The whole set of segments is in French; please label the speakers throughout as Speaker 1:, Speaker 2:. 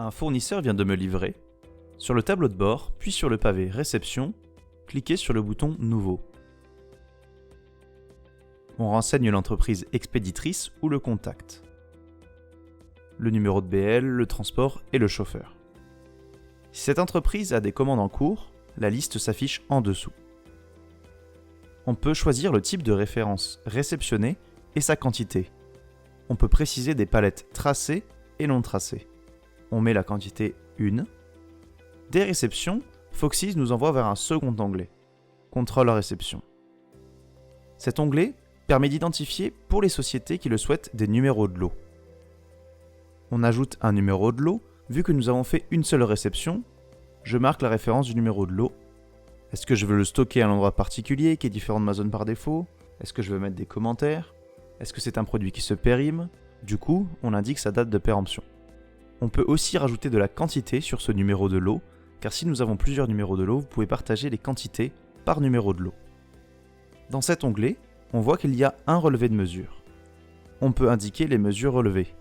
Speaker 1: Un fournisseur vient de me livrer. Sur le tableau de bord, puis sur le pavé « Réception », cliquez sur le bouton « Nouveau ». On renseigne l'entreprise expéditrice ou le contact. Le numéro de BL, le transport et le chauffeur. Si cette entreprise a des commandes en cours, la liste s'affiche en dessous. On peut choisir le type de référence réceptionnée et sa quantité. On peut préciser des palettes tracées et non tracées. On met la quantité 1. Dès réception, Foxeez nous envoie vers un second onglet, Contrôle réception. Cet onglet permet d'identifier pour les sociétés qui le souhaitent des numéros de lot. On ajoute un numéro de lot, vu que nous avons fait une seule réception, je marque la référence du numéro de lot. Est-ce que je veux le stocker à un endroit particulier qui est différent de ma zone par défaut? Est-ce que je veux mettre des commentaires? Est-ce que c'est un produit qui se périme? Du coup, on indique sa date de péremption. On peut aussi rajouter de la quantité sur ce numéro de lot, car si nous avons plusieurs numéros de lot, vous pouvez partager les quantités par numéro de lot. Dans cet onglet, on voit qu'il y a un relevé de mesure. On peut indiquer les mesures relevées.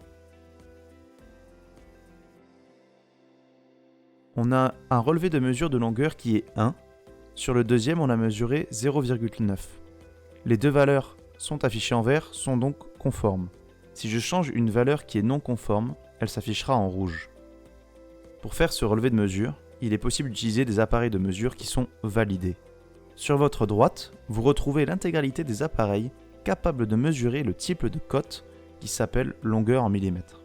Speaker 1: On a un relevé de mesure de longueur qui est 1. Sur le deuxième, on a mesuré 0,9. Les deux valeurs sont affichées en vert, sont donc conformes. Si je change une valeur qui est non conforme, elle s'affichera en rouge. Pour faire ce relevé de mesure, il est possible d'utiliser des appareils de mesure qui sont validés. Sur votre droite, vous retrouvez l'intégralité des appareils capables de mesurer le type de cote qui s'appelle longueur en millimètres.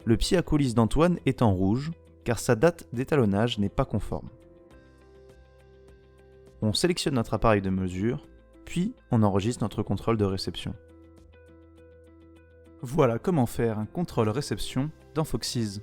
Speaker 1: Le pied à coulisse d'Antoine est en rouge, car sa date d'étalonnage n'est pas conforme. On sélectionne notre appareil de mesure, puis on enregistre notre contrôle de réception. Voilà comment faire un contrôle réception dans Foxeez.